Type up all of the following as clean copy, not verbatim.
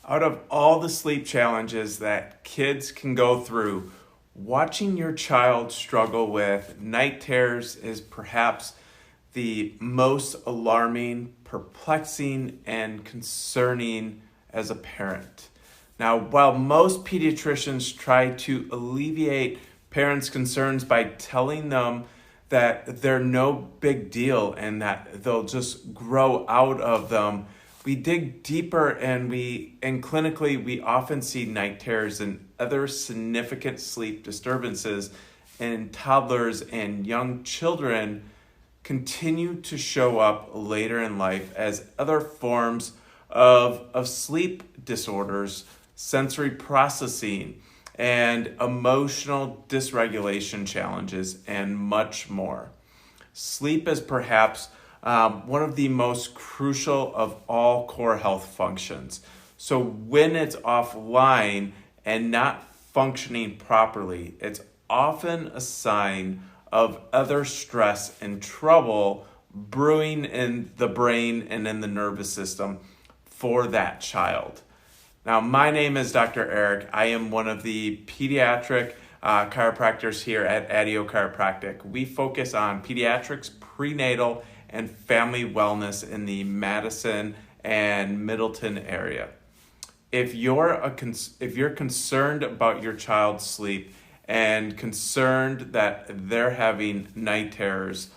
Out of all the sleep challenges that kids can go through, watching your child struggle with night terrors is perhaps the most alarming, perplexing, and concerning as a parent. Now, while most pediatricians try to alleviate parents' concerns by telling them that they're no big deal and that they'll just grow out of them, we dig deeper and clinically we often see night terrors and other significant sleep disturbances in toddlers and young children continue to show up later in life as other forms of sleep disorders, sensory processing, and emotional dysregulation challenges, and much more. Sleep is perhaps one of the most crucial of all core health functions. So when it's offline and not functioning properly, it's often a sign of other stress and trouble brewing in the brain and in the nervous system for that child. Now, my name is Dr. Eric. I am one of the pediatric chiropractors here at Adio Chiropractic. We focus on pediatrics, prenatal, and family wellness in the Madison and Middleton area. If you're concerned about your child's sleep and concerned that they're having night terrors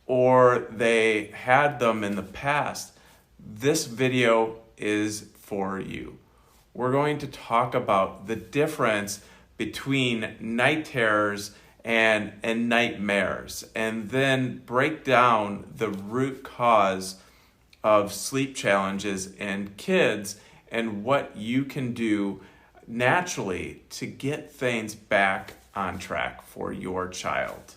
or they had them in the past, this video is for you. We're going to talk about the difference between night terrors and nightmares, and then break down the root cause of sleep challenges in kids and what you can do naturally to get things back on track for your child.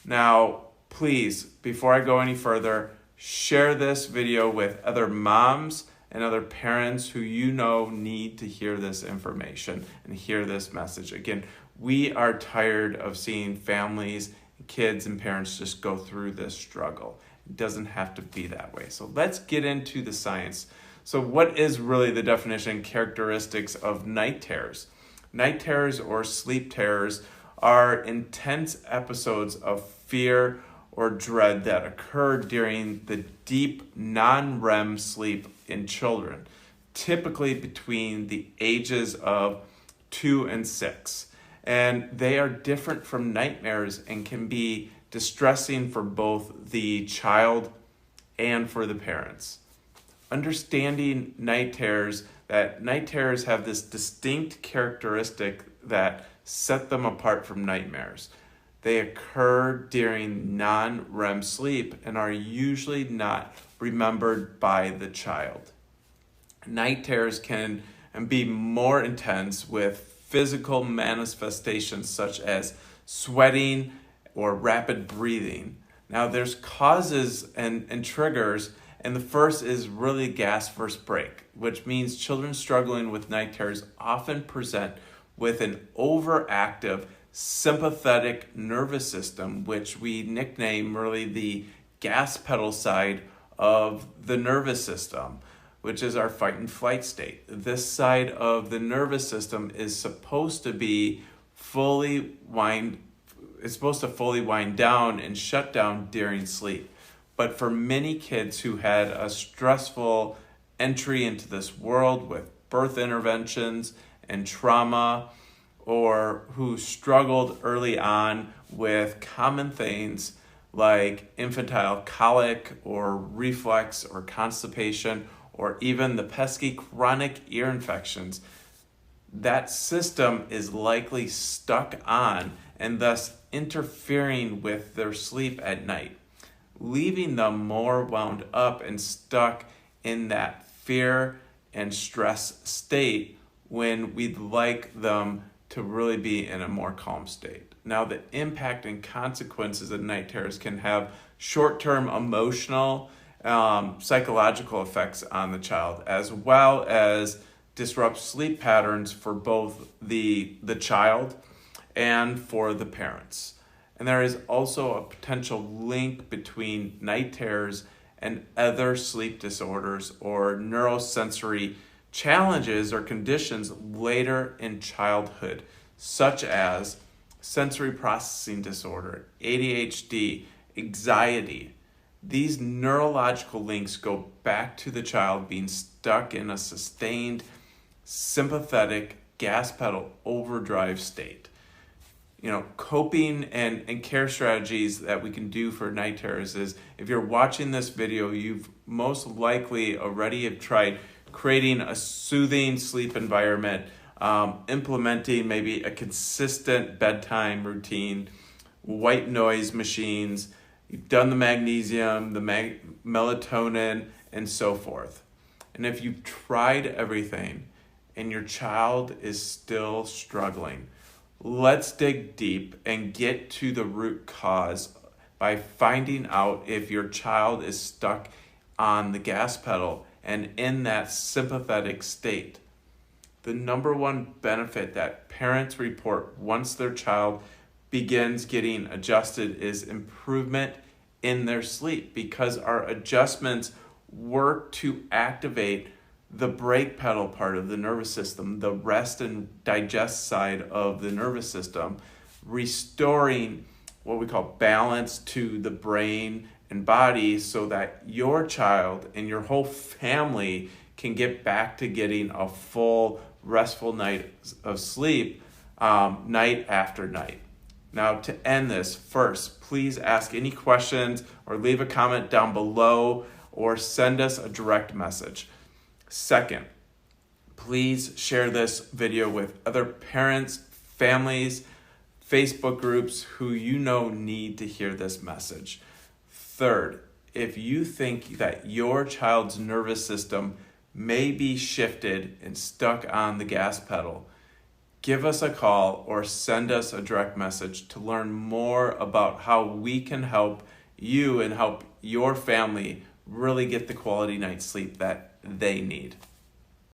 Now, please, before I go any further, share this video with other moms and other parents who you know need to hear this information and hear this message. Again, we are tired of seeing families, kids, and parents just go through this struggle. It doesn't have to be that way. So let's get into the science. So what is really the definition and characteristics of night terrors? Night terrors or sleep terrors are intense episodes of fear or dread that occur during the deep non-REM sleep in children, typically between the ages of 2 and 6. And they are different from nightmares and can be distressing for both the child and for the parents. Understanding night terrors, that night terrors have this distinct characteristic that set them apart from nightmares. They occur during non-REM sleep and are usually not remembered by the child. Night terrors can be more intense with physical manifestations such as sweating or rapid breathing. Now there's causes and triggers, and the first is really gas first break, which means children struggling with night terrors often present with an overactive sympathetic nervous system, which we nickname really the gas pedal side of the nervous system, which is our fight and flight state. This side of the nervous system is supposed to fully wind down and shut down during sleep. But for many kids who had a stressful entry into this world with birth interventions and trauma, or who struggled early on with common things like infantile colic or reflux or constipation, or even the pesky chronic ear infections, that system is likely stuck on and thus interfering with their sleep at night, leaving them more wound up and stuck in that fear and stress state when we'd like them to really be in a more calm state. Now, the impact and consequences of night terrors can have short-term emotional, psychological effects on the child, as well as disrupt sleep patterns for both the child and for the parents. And there is also a potential link between night terrors and other sleep disorders or neurosensory challenges or conditions later in childhood, such as sensory processing disorder, ADHD, anxiety. These neurological links go back to the child being stuck in a sustained sympathetic gas pedal overdrive state. Coping and care strategies that we can do for night terrors is, if you're watching this video, you've most likely already have tried creating a soothing sleep environment, implementing maybe a consistent bedtime routine, white noise machines, you've done the magnesium, the melatonin, and so forth. And if you've tried everything and your child is still struggling, let's dig deep and get to the root cause by finding out if your child is stuck on the gas pedal and in that sympathetic state. The number one benefit that parents report once their child begins getting adjusted is improvement in their sleep, because our adjustments work to activate the brake pedal part of the nervous system, the rest and digest side of the nervous system, restoring what we call balance to the brain and body, so that your child and your whole family can get back to getting a full restful night of sleep, night after night. Now, to end this, first, please ask any questions or leave a comment down below or send us a direct message. Second, please share this video with other parents, families, Facebook groups who need to hear this message. Third, if you think that your child's nervous system may be shifted and stuck on the gas pedal, give us a call or send us a direct message to learn more about how we can help you and help your family really get the quality night's sleep that they need.